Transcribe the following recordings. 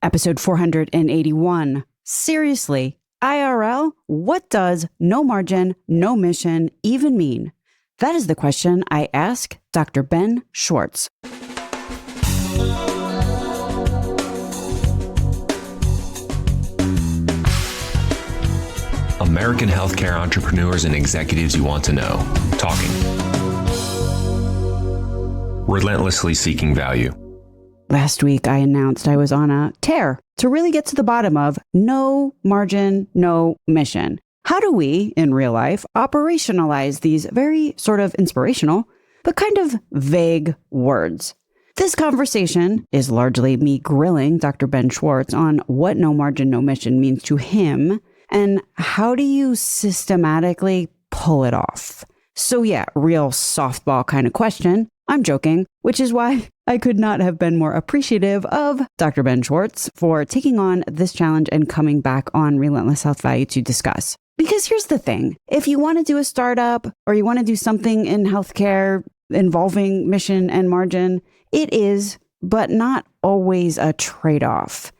Episode 481. Seriously, IRL, what does no margin, no mission even mean? That is the question I ask Dr. Ben Schwartz. American healthcare entrepreneurs and executives you want to know. Talking. Relentlessly seeking value. Last week, I announced I was on a tear to really get to the bottom of no margin, no mission. How do we, in real life, operationalize these very sort of inspirational, but kind of vague words? This conversation is largely me grilling Dr. Ben Schwartz on what no margin, no mission means to him, and how do you systematically pull it off? So yeah, real softball kind of question. I'm joking, which is why I could not have been more appreciative of Dr. Ben Schwartz for taking on this challenge and coming back on Relentless Health Value to discuss. Because here's the thing, if you want to do a startup or you want to do something in healthcare involving mission and margin, it is, but not always a trade-off.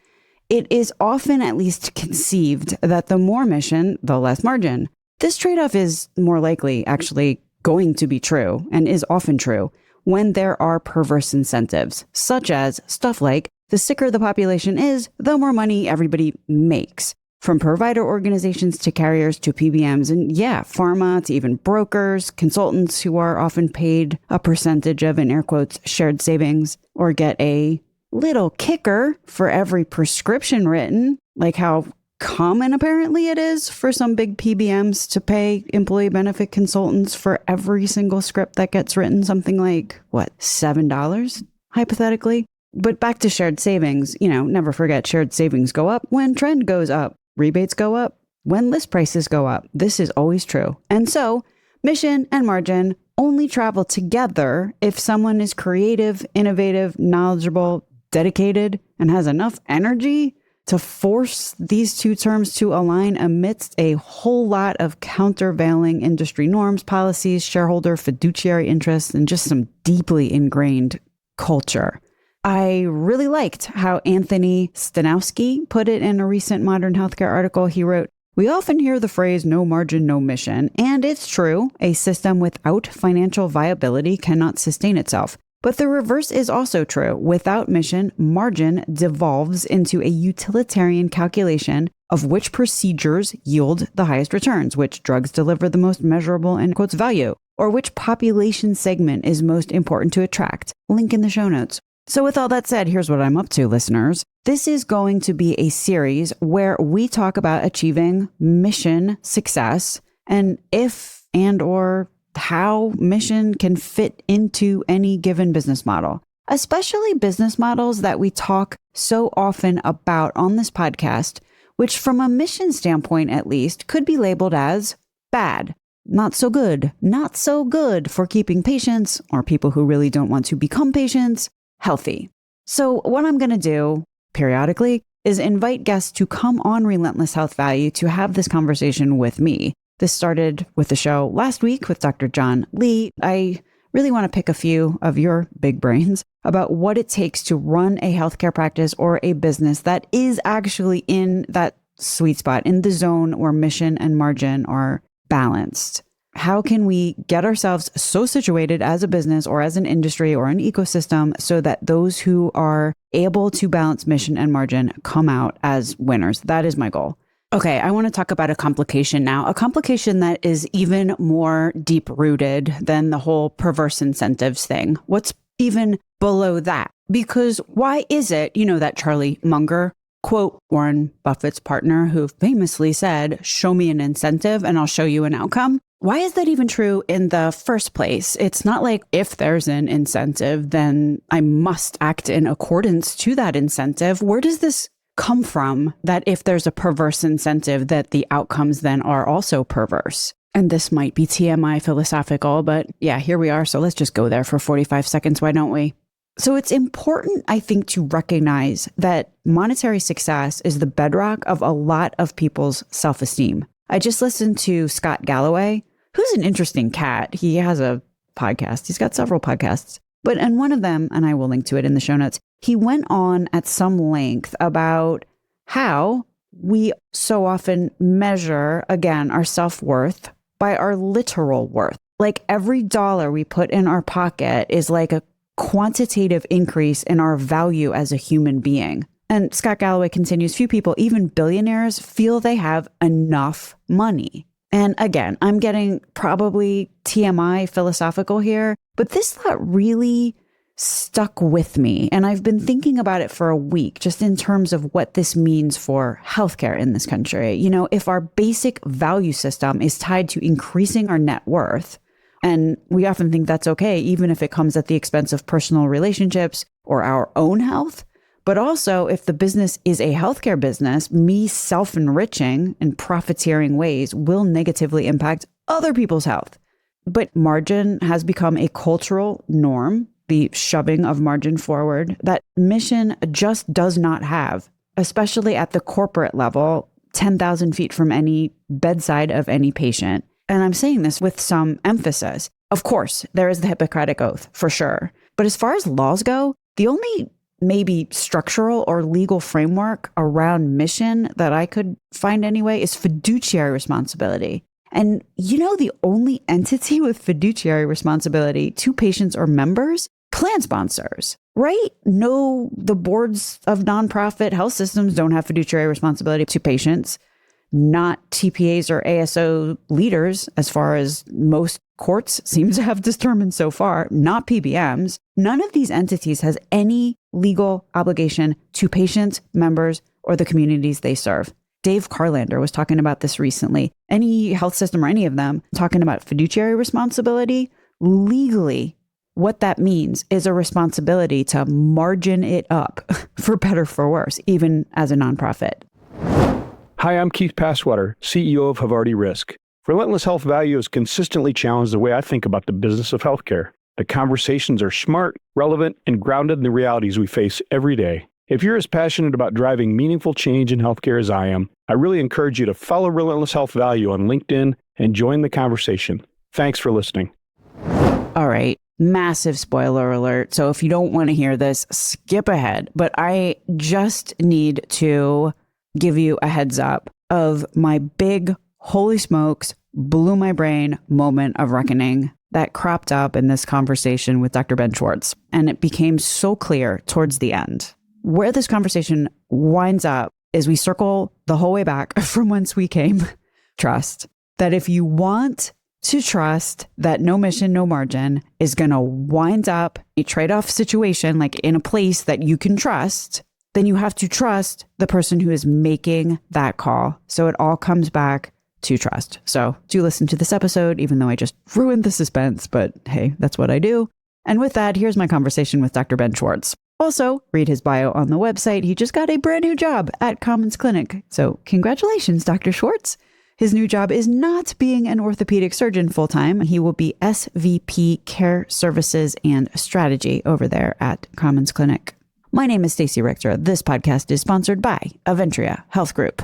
It is often at least conceived that the more mission, the less margin. This trade-off is more likely actually going to be true and is often true when there are perverse incentives, such as stuff like the sicker the population is, the more money everybody makes. From provider organizations to carriers to PBMs and pharma to even brokers, consultants who are often paid a percentage of, in air quotes, shared savings, or get a little kicker for every prescription written, like how common apparently it is for some big PBMs to pay employee benefit consultants for every single script that gets written, something like, $7, hypothetically? But back to shared savings, never forget shared savings go up when trend goes up, rebates go up, when list prices go up. This is always true. And so mission and margin only travel together if someone is creative, innovative, knowledgeable, dedicated, and has enough energy to force these two terms to align amidst a whole lot of countervailing industry norms, policies, shareholder, fiduciary interests, and just some deeply ingrained culture. I really liked how Anthony Stanowski put it in a recent Modern Healthcare article. He wrote, "We often hear the phrase no margin, no mission, and it's true. A system without financial viability cannot sustain itself. But the reverse is also true. Without mission, margin devolves into a utilitarian calculation of which procedures yield the highest returns, which drugs deliver the most measurable, in quotes, value, or which population segment is most important to attract. Link in the show notes." So with all that said, here's what I'm up to, listeners. This is going to be a series where we talk about achieving mission success and if and or how mission can fit into any given business model, especially business models that we talk so often about on this podcast, which from a mission standpoint, at least, could be labeled as bad, not so good for keeping patients or people who really don't want to become patients healthy. So what I'm going to do periodically is invite guests to come on Relentless Health Value to have this conversation with me. This started with the show last week with Dr. John Lee. I really want to pick a few of your big brains about what it takes to run a healthcare practice or a business that is actually in that sweet spot, in the zone where mission and margin are balanced. How can we get ourselves so situated as a business or as an industry or an ecosystem so that those who are able to balance mission and margin come out as winners? That is my goal. Okay, I want to talk about a complication now, a complication that is even more deep-rooted than the whole perverse incentives thing. What's even below that? Because why is it, that Charlie Munger quote, Warren Buffett's partner, who famously said, "Show me an incentive and I'll show you an outcome." Why is that even true in the first place? It's not like if there's an incentive, then I must act in accordance to that incentive. Where does this come from that if there's a perverse incentive, that the outcomes then are also perverse? And this might be TMI philosophical, but yeah, here we are. So let's just go there for 45 seconds. Why don't we? So it's important, I think, to recognize that monetary success is the bedrock of a lot of people's self-esteem. I just listened to Scott Galloway, who's an interesting cat. He has a podcast. He's got several podcasts. But in one of them, and I will link to it in the show notes, he went on at some length about how we so often measure, again, our self-worth by our literal worth. Like every dollar we put in our pocket is like a quantitative increase in our value as a human being. And Scott Galloway continues, few people, even billionaires, feel they have enough money. And again, I'm getting probably TMI philosophical here, but this thought really stuck with me. And I've been thinking about it for a week, just in terms of what this means for healthcare in this country. You know, if our basic value system is tied to increasing our net worth, and we often think that's okay, even if it comes at the expense of personal relationships or our own health. But also, if the business is a healthcare business, me self-enriching in profiteering ways will negatively impact other people's health. But margin has become a cultural norm, the shoving of margin forward, that mission just does not have, especially at the corporate level, 10,000 feet from any bedside of any patient. And I'm saying this with some emphasis. Of course, there is the Hippocratic Oath, for sure. But as far as laws go, the only maybe structural or legal framework around mission that I could find anyway is fiduciary responsibility. And you know, the only entity with fiduciary responsibility to patients or members? Plan sponsors, right? No, the boards of nonprofit health systems don't have fiduciary responsibility to patients. Not TPAs or ASO leaders, as far as most courts seem to have determined so far, not PBMs. None of these entities has any legal obligation to patients, members, or the communities they serve. Dave Carlander was talking about this recently. Any health system or any of them talking about fiduciary responsibility, legally, what that means is a responsibility to margin it up, for better, for worse, even as a nonprofit. Hi, I'm Keith Passwater, CEO of Havarti Risk. Relentless Health Value has consistently challenged the way I think about the business of healthcare. The conversations are smart, relevant, and grounded in the realities we face every day. If you're as passionate about driving meaningful change in healthcare as I am, I really encourage you to follow Relentless Health Value on LinkedIn and join the conversation. Thanks for listening. All right. Massive spoiler alert. So if you don't want to hear this, skip ahead. But I just need to give you a heads up of my big, holy smokes, blew my brain moment of reckoning that cropped up in this conversation with Dr. Ben Schwartz. And it became so clear towards the end. Where this conversation winds up is we circle the whole way back from whence we came. Trust. That if you want to trust that no mission, no margin is going to wind up a trade-off situation, like in a place that you can trust, then you have to trust the person who is making that call. So it all comes back to trust. So do listen to this episode, even though I just ruined the suspense, but hey, that's what I do. And with that, here's my conversation with Dr. Ben Schwartz. Also, read his bio on the website. He just got a brand new job at Commons Clinic. So congratulations, Dr. Schwartz. His new job is not being an orthopedic surgeon full-time. He will be SVP Care Services and Strategy over there at Commons Clinic. My name is Stacey Richter. This podcast is sponsored by Aventria Health Group.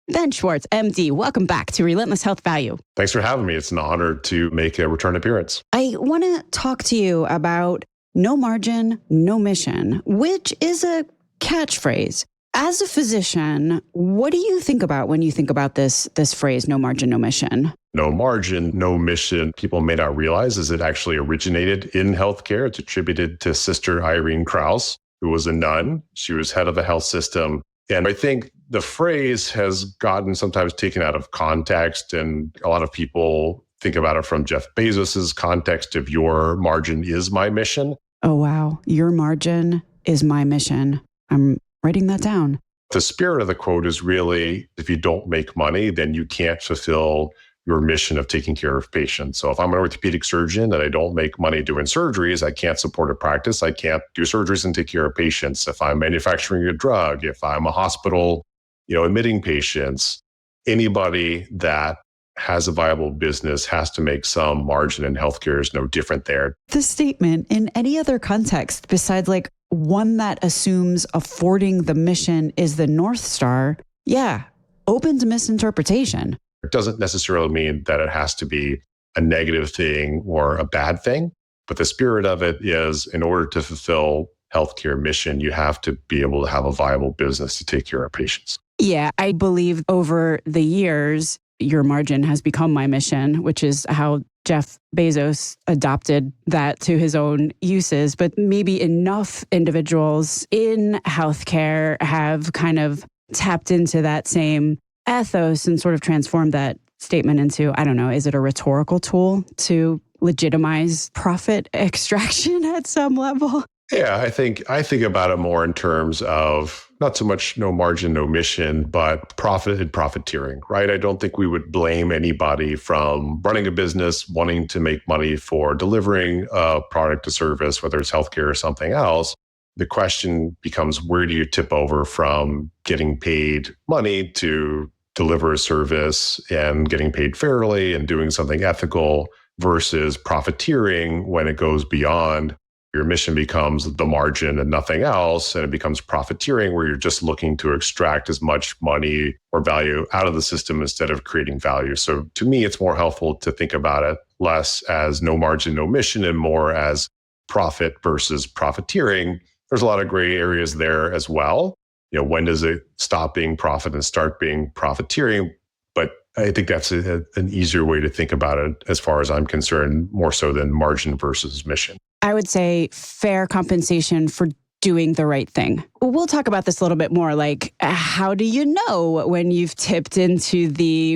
Ben Schwartz, MD, welcome back to Relentless Health Value. Thanks for having me. It's an honor to make a return appearance. I want to talk to you about no margin, no mission, which is a catchphrase. As a physician, what do you think about when you think about this phrase, no margin, no mission? No margin, no mission. People may not realize is it actually originated in healthcare. It's attributed to Sister Irene Kraus, who was a nun. She was head of a health system. And I think the phrase has gotten sometimes taken out of context, and a lot of people think about it from Jeff Bezos's context of your margin is my mission. Oh, wow. Your margin is my mission. I'm writing that down. The spirit of the quote is really, if you don't make money, then you can't fulfill your mission of taking care of patients. So if I'm an orthopedic surgeon and I don't make money doing surgeries, I can't support a practice. I can't do surgeries and take care of patients. If I'm manufacturing a drug, if I'm a hospital, admitting patients, anybody that has a viable business has to make some margin, and healthcare is no different there. The statement in any other context besides one that assumes affording the mission is the North Star, open to misinterpretation. It doesn't necessarily mean that it has to be a negative thing or a bad thing, but the spirit of it is in order to fulfill healthcare mission, you have to be able to have a viable business to take care of patients. Yeah, I believe over the years, your margin has become my mission, which is how Jeff Bezos adopted that to his own uses. But maybe enough individuals in healthcare have kind of tapped into that same ethos and sort of transformed that statement into, I don't know, is it a rhetorical tool to legitimize profit extraction at some level? Yeah, I think about it more in terms of not so much no margin, no mission, but profit and profiteering, right? I don't think we would blame anybody from running a business, wanting to make money for delivering a product or service, whether it's healthcare or something else. The question becomes, where do you tip over from getting paid money to deliver a service and getting paid fairly and doing something ethical versus profiteering when it goes beyond your mission becomes the margin and nothing else, and it becomes profiteering where you're just looking to extract as much money or value out of the system instead of creating value. So to me, it's more helpful to think about it less as no margin, no mission, and more as profit versus profiteering. There's a lot of gray areas there as well. When does it stop being profit and start being profiteering? But I think that's an easier way to think about it as far as I'm concerned, more so than margin versus mission. I would say fair compensation for doing the right thing. We'll talk about this a little bit more, like how do you know when you've tipped into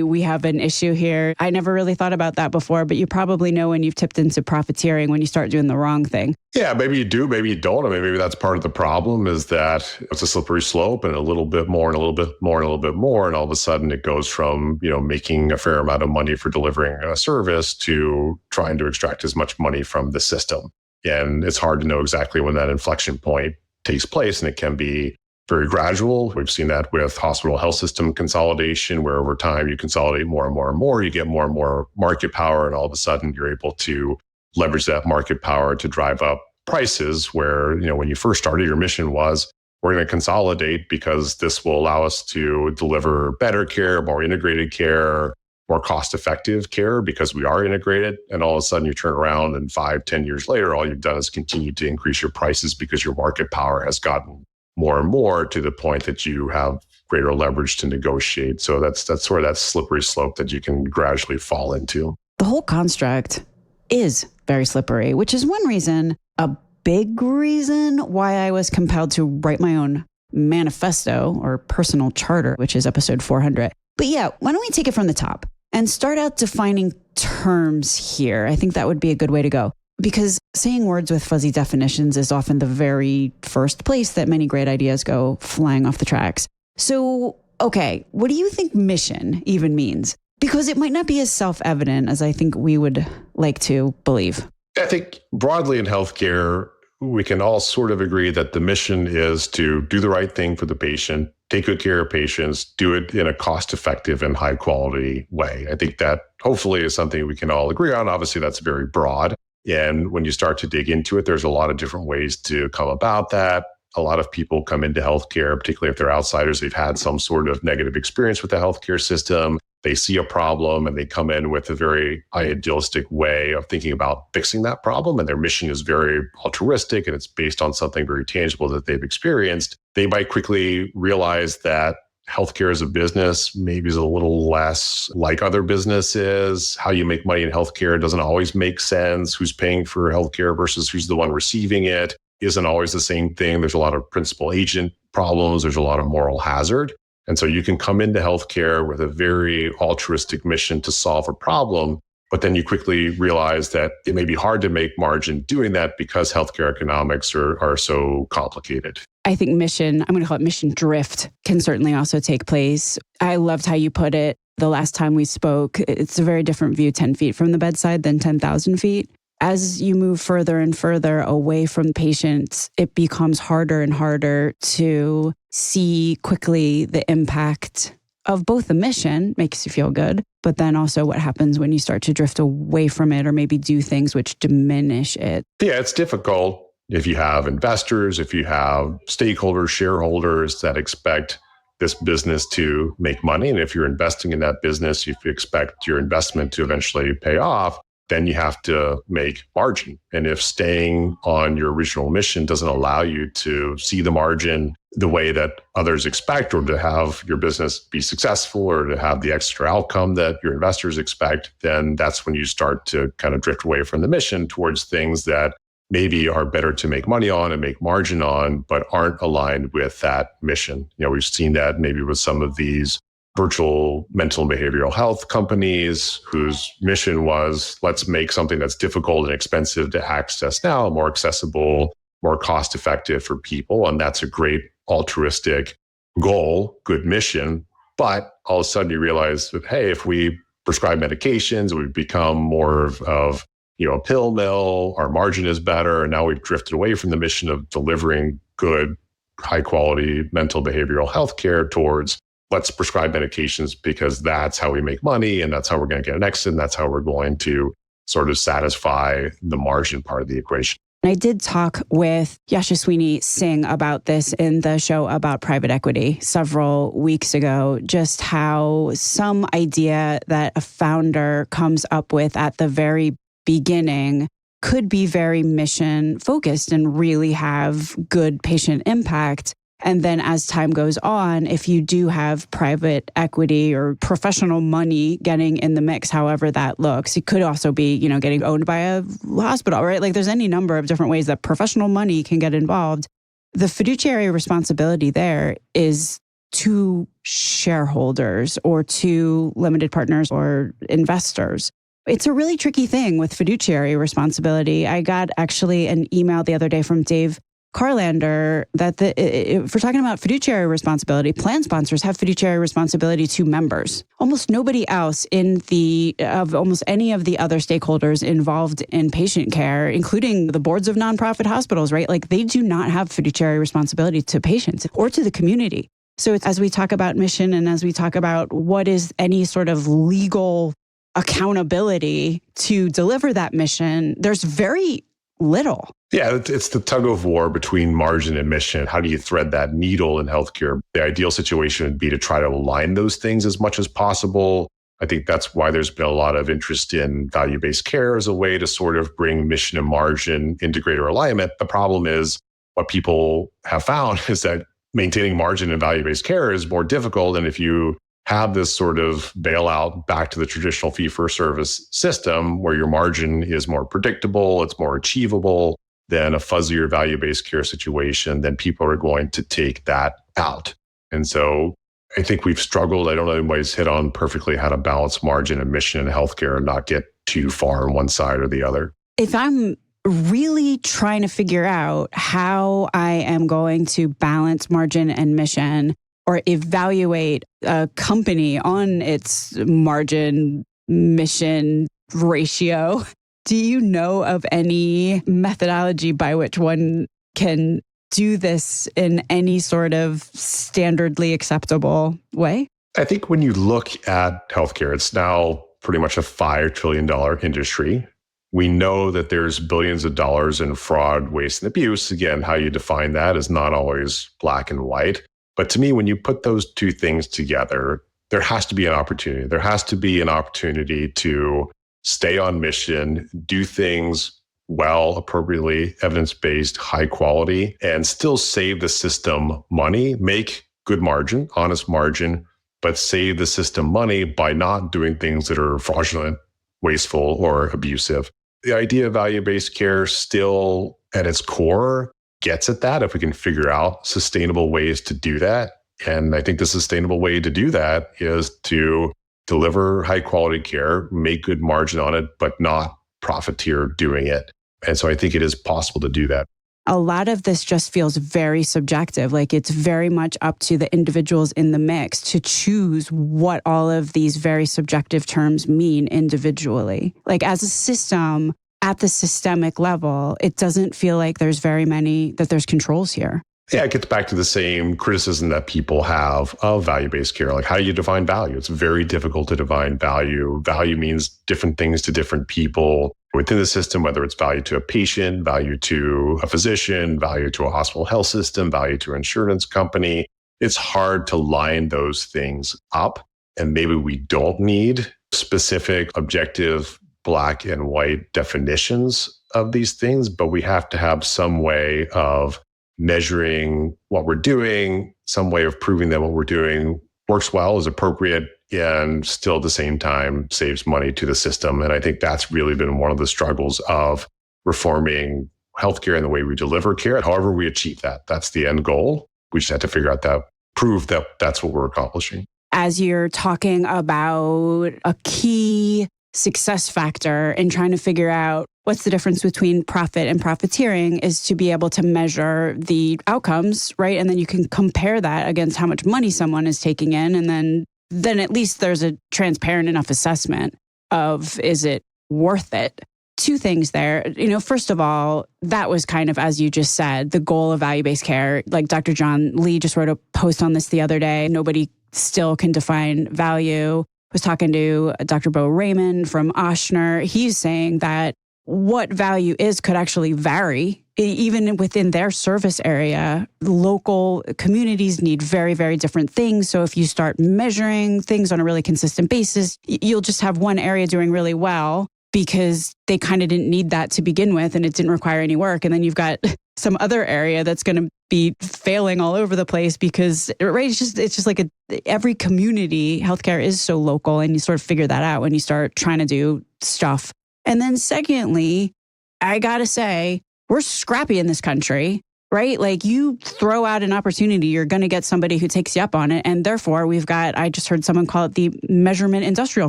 we have an issue here? I never really thought about that before, but you probably know when you've tipped into profiteering when you start doing the wrong thing. Yeah, maybe you do, maybe you don't. I mean, maybe that's part of the problem is that it's a slippery slope and a little bit more and a little bit more and a little bit more. And all of a sudden it goes from, making a fair amount of money for delivering a service to trying to extract as much money from the system. And it's hard to know exactly when that inflection point takes place. And it can be very gradual. We've seen that with hospital health system consolidation, where over time you consolidate more and more and more, you get more and more market power. And all of a sudden you're able to leverage that market power to drive up prices where, when you first started, your mission was, we're going to consolidate because this will allow us to deliver better care, more integrated care, more cost-effective care because we are integrated. And all of a sudden you turn around and 5-10 years later, all you've done is continue to increase your prices because your market power has gotten more and more to the point that you have greater leverage to negotiate. So that's sort of that slippery slope that you can gradually fall into. The whole construct is very slippery, which is one reason, a big reason why I was compelled to write my own manifesto or personal charter, which is episode 400. But yeah, why don't we take it from the top and start out defining terms here? I think that would be a good way to go, because saying words with fuzzy definitions is often the very first place that many great ideas go flying off the tracks. So, okay, what do you think mission even means? Because it might not be as self-evident as I think we would like to believe. I think broadly in healthcare, we can all sort of agree that the mission is to do the right thing for the patient, take good care of patients, do it in a cost-effective and high-quality way. I think that hopefully is something we can all agree on. Obviously, that's very broad. And when you start to dig into it, there's a lot of different ways to come about that. A lot of people come into healthcare, particularly if they're outsiders, they've had some sort of negative experience with the healthcare system. They see a problem and they come in with a very idealistic way of thinking about fixing that problem. And their mission is very altruistic and it's based on something very tangible that they've experienced. They might quickly realize that healthcare as a business maybe is a little less like other businesses. How you make money in healthcare doesn't always make sense. Who's paying for healthcare versus who's the one receiving it isn't always the same thing. There's a lot of principal agent problems. There's a lot of moral hazard. And so you can come into healthcare with a very altruistic mission to solve a problem, but then you quickly realize that it may be hard to make margin doing that because healthcare economics are so complicated. I think mission, I'm going to call it mission drift, can certainly also take place. I loved how you put it. The last time we spoke, it's a very different view 10 feet from the bedside than 10,000 feet. As you move further and further away from patients, it becomes harder and harder to see quickly the impact of both the mission, makes you feel good, but then also what happens when you start to drift away from it or maybe do things which diminish it. Yeah, it's difficult if you have investors, if you have stakeholders, shareholders that expect this business to make money. And if you're investing in that business, if you expect your investment to eventually pay off, then you have to make margin. And if staying on your original mission doesn't allow you to see the margin the way that others expect, or to have your business be successful, or to have the extra outcome that your investors expect, then that's when you start to kind of drift away from the mission towards things that maybe are better to make money on and make margin on, but aren't aligned with that mission. We've seen that maybe with some of these virtual mental and behavioral health companies whose mission was, let's make something that's difficult and expensive to access now more accessible, more cost effective for people. And that's a great altruistic goal, good mission. But all of a sudden you realize that, hey, if we prescribe medications, we become more of a pill mill, our margin is better. And now we've drifted away from the mission of delivering good, high quality mental behavioral health care towards let's prescribe medications because that's how we make money, and that's how we're going to get an exit, and that's how we're going to sort of satisfy the margin part of the equation. I did talk with Yashaswini Singh about this in the show about private equity several weeks ago, just how some idea that a founder comes up with at the very beginning could be very mission focused and really have good patient impact. And then as time goes on, if you do have private equity or professional money getting in the mix, however that looks, it could also be, getting owned by a hospital, right? Like there's any number of different ways that professional money can get involved. The fiduciary responsibility there is to shareholders or to limited partners or investors. It's a really tricky thing with fiduciary responsibility. I got actually an email the other day from Dave Carlander that if we're talking about fiduciary responsibility, plan sponsors have fiduciary responsibility to members. Almost nobody else of almost any of the other stakeholders involved in patient care, including the boards of nonprofit hospitals, right? Like they do not have fiduciary responsibility to patients or to the community. So as we talk about mission and as we talk about what is any sort of legal accountability to deliver that mission, there's very little. Yeah, it's the tug of war between margin and mission. How do you thread that needle in healthcare? The ideal situation would be to try to align those things as much as possible. I think that's why there's been a lot of interest in value-based care as a way to sort of bring mission and margin into greater alignment. The problem is what people have found is that maintaining margin in value-based care is more difficult. And if you have this sort of bailout back to the traditional fee-for-service system where your margin is more predictable, it's more achievable than a fuzzier value-based care situation, then people are going to take that out. And so I think we've struggled. I don't know if anybody's hit on perfectly how to balance margin and mission in healthcare and not get too far on one side or the other. If I'm really trying to figure out how I am going to balance margin and mission, or evaluate a company on its margin mission ratio, do you know of any methodology by which one can do this in any sort of standardly acceptable way? I think when you look at healthcare, it's now pretty much a $5 trillion industry. We know that there's billions of dollars in fraud, waste, and abuse. Again, how you define that is not always black and white. But to me, when you put those two things together, there has to be an opportunity. There has to be an opportunity to stay on mission, do things well, appropriately, evidence-based, high quality, and still save the system money, make good margin, honest margin, but save the system money by not doing things that are fraudulent, wasteful, or abusive. The idea of value-based care still at its core gets at that if we can figure out sustainable ways to do that. And I think the sustainable way to do that is to deliver high quality care, make good margin on it, but not profiteer doing it. And so I think it is possible to do that. A lot of this just feels very subjective. Like it's very much up to the individuals in the mix to choose what all of these very subjective terms mean individually. Like as a system, at the systemic level, it doesn't feel like there's there's controls here. Yeah, it gets back to the same criticism that people have of value-based care. Like, how do you define value? It's very difficult to define value. Value means different things to different people within the system, whether it's value to a patient, value to a physician, value to a hospital health system, value to an insurance company. It's hard to line those things up. And maybe we don't need specific, objective, black and white definitions of these things, but we have to have some way of measuring what we're doing, some way of proving that what we're doing works well, is appropriate, and still at the same time saves money to the system. And I think that's really been one of the struggles of reforming healthcare and the way we deliver care. However we achieve that, that's the end goal. We just have to figure out that, prove that that's what we're accomplishing. As you're talking about a key success factor in trying to figure out what's the difference between profit and profiteering is to be able to measure the outcomes, right? And then you can compare that against how much money someone is taking in. And then at least there's a transparent enough assessment of, is it worth it? Two things there. First of all, that was kind of, as you just said, the goal of value-based care. Like Dr. John Lee just wrote a post on this the other day. Nobody still can define value. I was talking to Dr. Beau Raymond from Ochsner. He's saying that what value is could actually vary. Even within their service area, local communities need very, very different things. So if you start measuring things on a really consistent basis, you'll just have one area doing really well because they kind of didn't need that to begin with and it didn't require any work. And then you've got some other area that's going to be failing all over the place because, right, it's just like every community, healthcare is so local, and you sort of figure that out when you start trying to do stuff. And then secondly, I got to say, we're scrappy in this country, right? Like you throw out an opportunity, you're going to get somebody who takes you up on it. And therefore I just heard someone call it the measurement industrial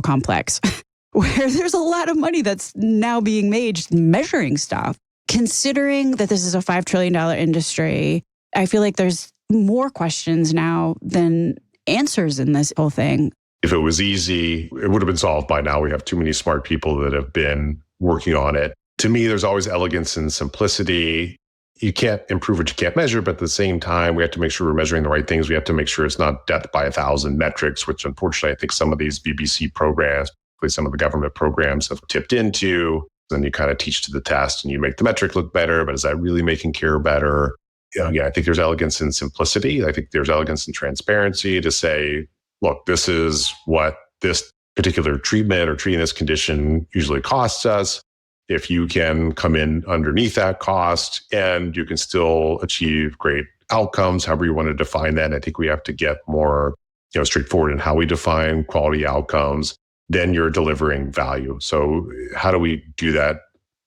complex, where there's a lot of money that's now being made just measuring stuff. Considering that this is a $5 trillion industry, I feel like there's more questions now than answers in this whole thing. If it was easy, it would have been solved by now. We have too many smart people that have been working on it. To me, there's always elegance and simplicity. You can't improve what you can't measure, but at the same time, we have to make sure we're measuring the right things. We have to make sure it's not death by 1,000 metrics, which unfortunately, I think some of these BBC programs, particularly some of the government programs, have tipped into. Then you kind of teach to the test and you make the metric look better, but is that really making care better? I think there's elegance in simplicity. I think there's elegance in transparency to say, look, this is what this particular treatment or treating this condition usually costs us. If you can come in underneath that cost and you can still achieve great outcomes, however you want to define that, I think we have to get more straightforward in how we define quality outcomes. Then you're delivering value. So how do we do that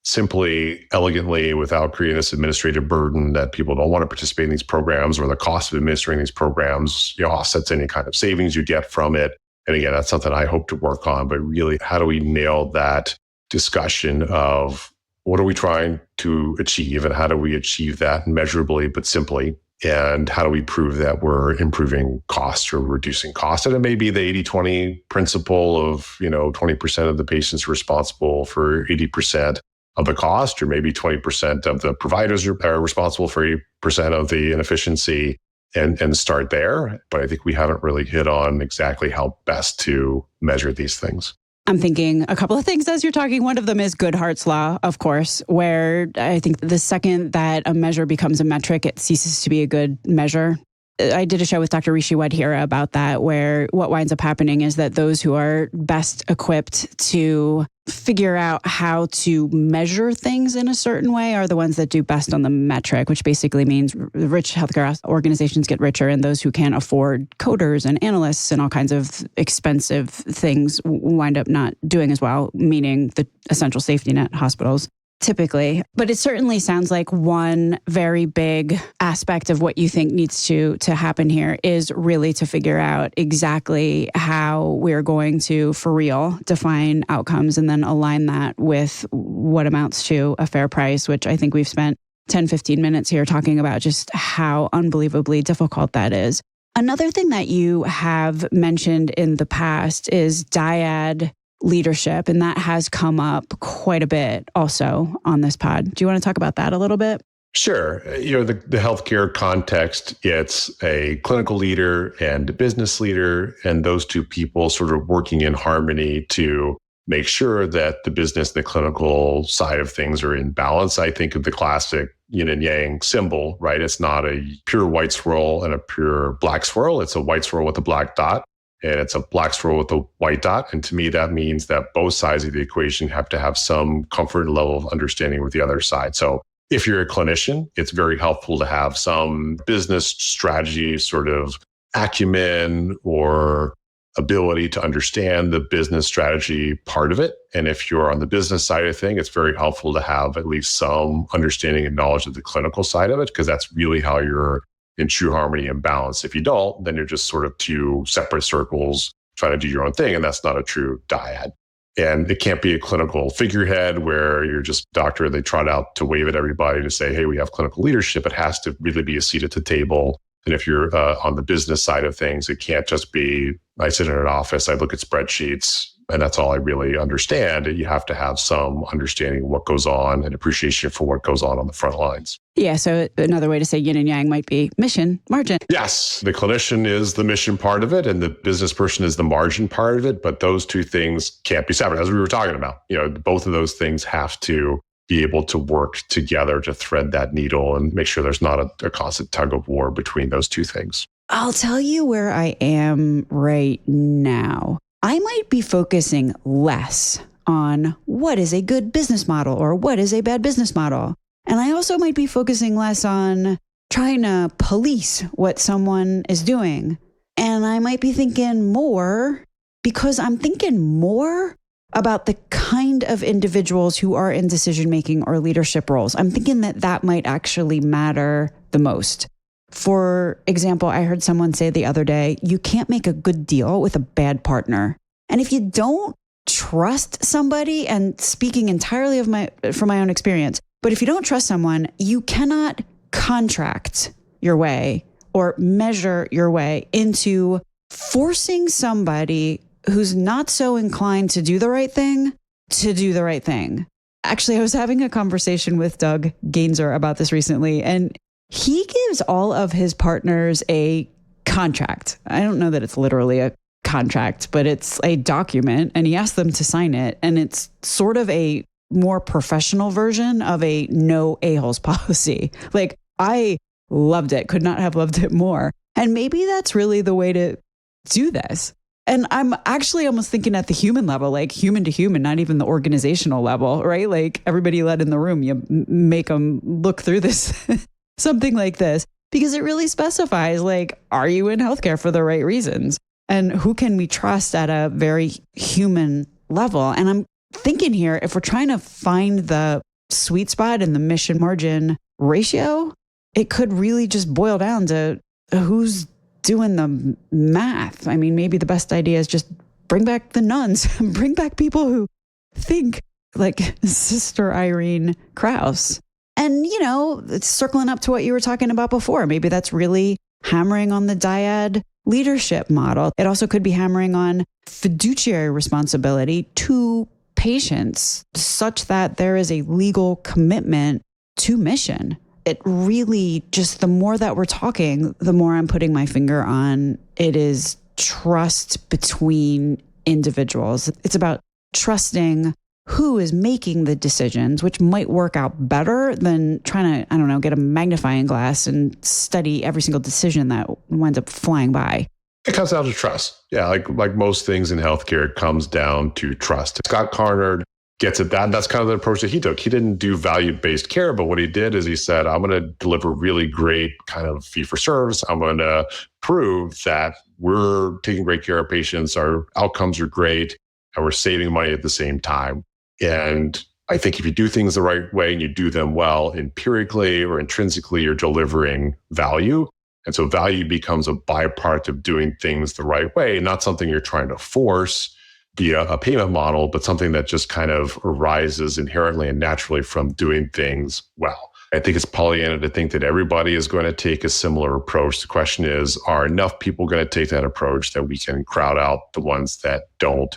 simply, elegantly, without creating this administrative burden that people don't want to participate in these programs, or the cost of administering these programs offsets any kind of savings you get from it? And again, that's something I hope to work on. But really, how do we nail that discussion of what are we trying to achieve and how do we achieve that measurably but simply? And how do we prove that we're improving costs or reducing costs? And it may be the 80-20 principle of, 20% of the patients responsible for 80% of the cost, or maybe 20% of the providers are responsible for 80% of the inefficiency, and start there. But I think we haven't really hit on exactly how best to measure these things. I'm thinking a couple of things as you're talking. One of them is Goodhart's law, of course, where I think the second that a measure becomes a metric, it ceases to be a good measure. I did a show with Dr. Rishi Wadhera about that, where what winds up happening is that those who are best equipped to figure out how to measure things in a certain way are the ones that do best on the metric, which basically means rich healthcare organizations get richer, and those who can't afford coders and analysts and all kinds of expensive things wind up not doing as well, meaning the essential safety net hospitals. Typically. But it certainly sounds like one very big aspect of what you think needs to happen here is really to figure out exactly how we're going to, for real, define outcomes and then align that with what amounts to a fair price, which I think we've spent 10, 15 minutes here talking about just how unbelievably difficult that is. Another thing that you have mentioned in the past is dyad leadership, and that has come up quite a bit also on this pod. Do you want to talk about that a little bit? Sure. The healthcare context, it's a clinical leader and a business leader, and those two people sort of working in harmony to make sure that the business and the clinical side of things are in balance. I think of the classic yin and yang symbol, right? It's not a pure white swirl and a pure black swirl. It's a white swirl with a black dot. And it's a black squirrel with a white dot. And to me, that means that both sides of the equation have to have some comfort level of understanding with the other side. So if you're a clinician, it's very helpful to have some business strategy sort of acumen or ability to understand the business strategy part of it. And if you're on the business side of things, it's very helpful to have at least some understanding and knowledge of the clinical side of it, because that's really how you're in true harmony and balance. If you don't, then you're just sort of two separate circles trying to do your own thing. And that's not a true dyad. And it can't be a clinical figurehead where you're just doctor, they trot out to wave at everybody to say, hey, we have clinical leadership. It has to really be a seat at the table. And if you're on the business side of things, it can't just be, I sit in an office, I look at spreadsheets, and that's all I really understand. You have to have some understanding of what goes on and appreciation for what goes on the front lines. Yeah. So another way to say yin and yang might be mission, margin. Yes. The clinician is the mission part of it and the business person is the margin part of it. But those two things can't be separate, as we were talking about. Both of those things have to be able to work together to thread that needle and make sure there's not a constant tug of war between those two things. I'll tell you where I am right now. I might be focusing less on what is a good business model or what is a bad business model. And I also might be focusing less on trying to police what someone is doing. And I might be thinking more because I'm thinking more about the kind of individuals who are in decision-making or leadership roles. I'm thinking that might actually matter the most. For example, I heard someone say the other day, you can't make a good deal with a bad partner. And if you don't trust somebody, and speaking entirely from my own experience, but if you don't trust someone, you cannot contract your way or measure your way into forcing somebody who's not so inclined to do the right thing to do the right thing. Actually, I was having a conversation with Doug Gainzer about this recently, and he gives all of his partners a contract. I don't know that it's literally a contract, but it's a document, and he asks them to sign it. And it's sort of a more professional version of a no a-holes policy. Like, I loved it, could not have loved it more. And maybe that's really the way to do this. And I'm actually almost thinking at the human level, like human to human, not even the organizational level, right? Like everybody let in the room, you make them look through this, something like this, because it really specifies, like, are you in healthcare for the right reasons? And who can we trust at a very human level? And I'm thinking here, if we're trying to find the sweet spot in the mission margin ratio, it could really just boil down to who's doing the math. I mean, maybe the best idea is just bring back the nuns, bring back people who think like Sister Irene Kraus. And, it's circling up to what you were talking about before. Maybe that's really hammering on the dyad leadership model. It also could be hammering on fiduciary responsibility to patients such that there is a legal commitment to mission. It really just, the more that we're talking, the more I'm putting my finger on it is trust between individuals. It's about trusting who is making the decisions, which might work out better than trying to, get a magnifying glass and study every single decision that winds up flying by. It comes down to trust. Yeah, like most things in healthcare, it comes down to trust. Scott Conard gets at that. And that's kind of the approach that he took. He didn't do value-based care, but what he did is he said, I'm going to deliver really great kind of fee-for-service. I'm going to prove that we're taking great care of patients, our outcomes are great, and we're saving money at the same time. And I think if you do things the right way and you do them well, empirically or intrinsically, you're delivering value. And so value becomes a byproduct of doing things the right way, not something you're trying to force via a payment model, but something that just kind of arises inherently and naturally from doing things well. I think it's Pollyanna to think that everybody is going to take a similar approach. The question is, are enough people going to take that approach that we can crowd out the ones that don't?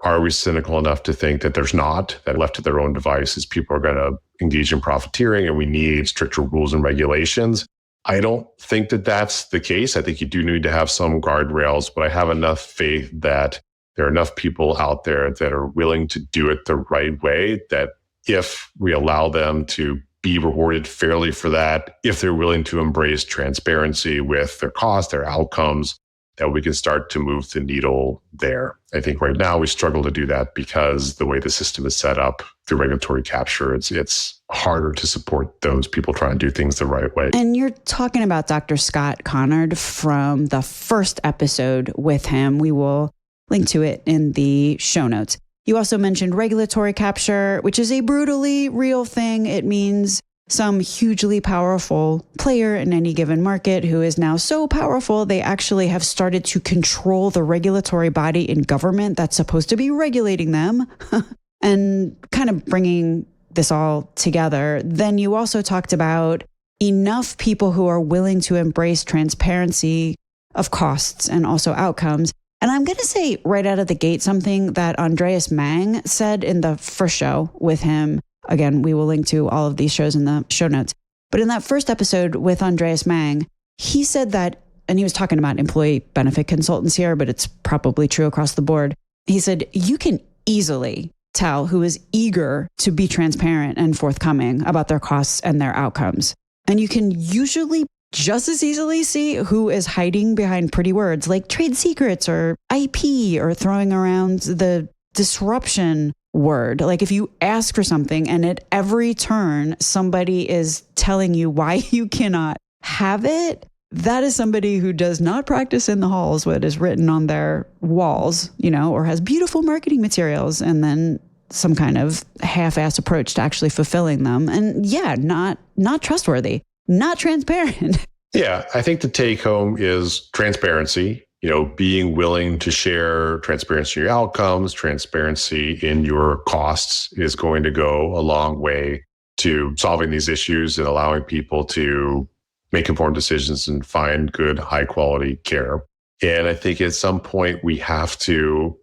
Are we cynical enough to think that there's not, that left to their own devices, people are going to engage in profiteering and we need stricter rules and regulations? I don't think that that's the case. I think you do need to have some guardrails, but I have enough faith that there are enough people out there that are willing to do it the right way, that if we allow them to be rewarded fairly for that, if they're willing to embrace transparency with their costs, their outcomes, that we can start to move the needle there. I think right now we struggle to do that because the way the system is set up through regulatory capture, it's harder to support those people trying to do things the right way. And you're talking about Dr. Scott Conard from the first episode with him. We will link to it in the show notes. You also mentioned regulatory capture, which is a brutally real thing. It means some hugely powerful player in any given market who is now so powerful, they actually have started to control the regulatory body in government that's supposed to be regulating them and kind of bringing this all together. Then you also talked about enough people who are willing to embrace transparency of costs and also outcomes. And I'm going to say right out of the gate something that Andreas Mang said in the first show with him. Again, we will link to all of these shows in the show notes. But in that first episode with Andreas Mang, he said that, and he was talking about employee benefit consultants here, but it's probably true across the board. He said, you can easily tell who is eager to be transparent and forthcoming about their costs and their outcomes. And you can usually just as easily see who is hiding behind pretty words like trade secrets or IP or throwing around the disruption word. Like if you ask for something and at every turn somebody is telling you why you cannot have it, that is somebody who does not practice in the halls what is written on their walls, or has beautiful marketing materials and then some kind of half-ass approach to actually fulfilling them. And yeah, not trustworthy, not transparent. Yeah, I think the take home is transparency. Being willing to share transparency in your outcomes, transparency in your costs is going to go a long way to solving these issues and allowing people to make informed decisions and find good, high quality care. And I think at some point we have to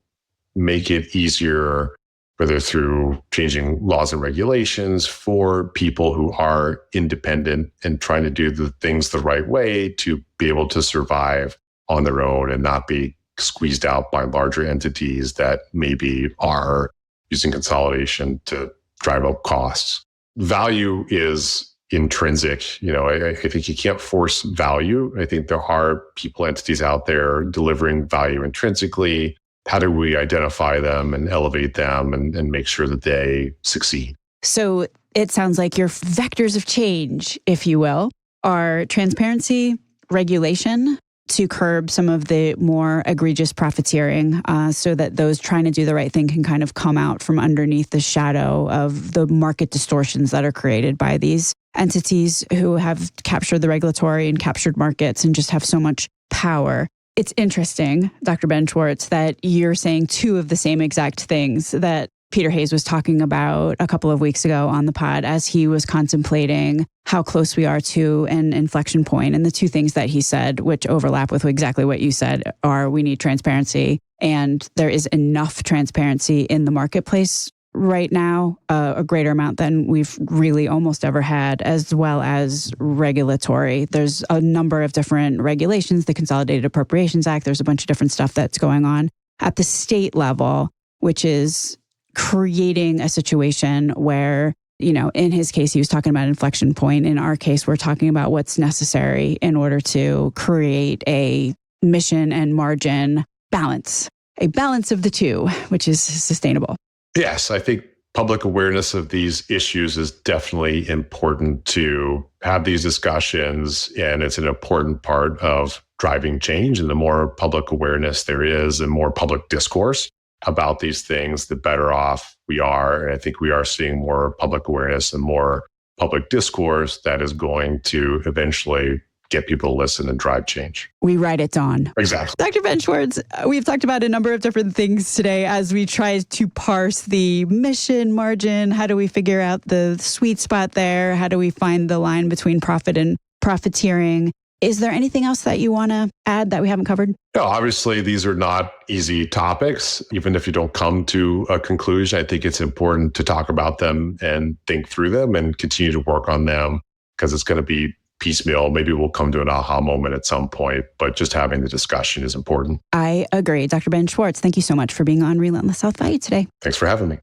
make it easier, whether through changing laws and regulations for people who are independent and trying to do the things the right way to be able to survive on their own and not be squeezed out by larger entities that maybe are using consolidation to drive up costs. Value is intrinsic. I think you can't force value. I think there are people, entities out there delivering value intrinsically. How do we identify them and elevate them and make sure that they succeed? So it sounds like your vectors of change, if you will, are transparency, regulation, to curb some of the more egregious profiteering so that those trying to do the right thing can kind of come out from underneath the shadow of the market distortions that are created by these entities who have captured the regulatory and captured markets and just have so much power. It's interesting, Dr. Ben Schwartz, that you're saying two of the same exact things that Peter Hayes was talking about a couple of weeks ago on the pod as he was contemplating how close we are to an inflection point. And the two things that he said, which overlap with exactly what you said, are we need transparency and there is enough transparency in the marketplace right now, a greater amount than we've really almost ever had, as well as regulatory. There's a number of different regulations, the Consolidated Appropriations Act, there's a bunch of different stuff that's going on at the state level, which is creating a situation where, in his case, he was talking about inflection point. In our case, we're talking about what's necessary in order to create a mission and margin balance, a balance of the two, which is sustainable. Yes, I think public awareness of these issues is definitely important to have these discussions, and it's an important part of driving change. And the more public awareness there is and more public discourse about these things, the better off we are. And I think we are seeing more public awareness and more public discourse that is going to eventually get people to listen and drive change. We write it on. Exactly. Dr. Ben Schwartz, we've talked about a number of different things today as we try to parse the mission margin. How do we figure out the sweet spot there? How do we find the line between profit and profiteering? Is there anything else that you want to add that we haven't covered? No, obviously, these are not easy topics. Even if you don't come to a conclusion, I think it's important to talk about them and think through them and continue to work on them because it's going to be piecemeal. Maybe we'll come to an aha moment at some point, but just having the discussion is important. I agree. Dr. Ben Schwartz, thank you so much for being on Relentless Health Value today. Thanks for having me.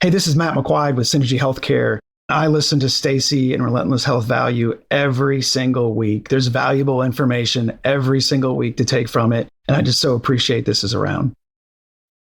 Hey, this is Matt McQuaid with Synergy Healthcare. I listen to Stacey and Relentless Health Value every single week. There's valuable information every single week to take from it. And I just so appreciate this is around.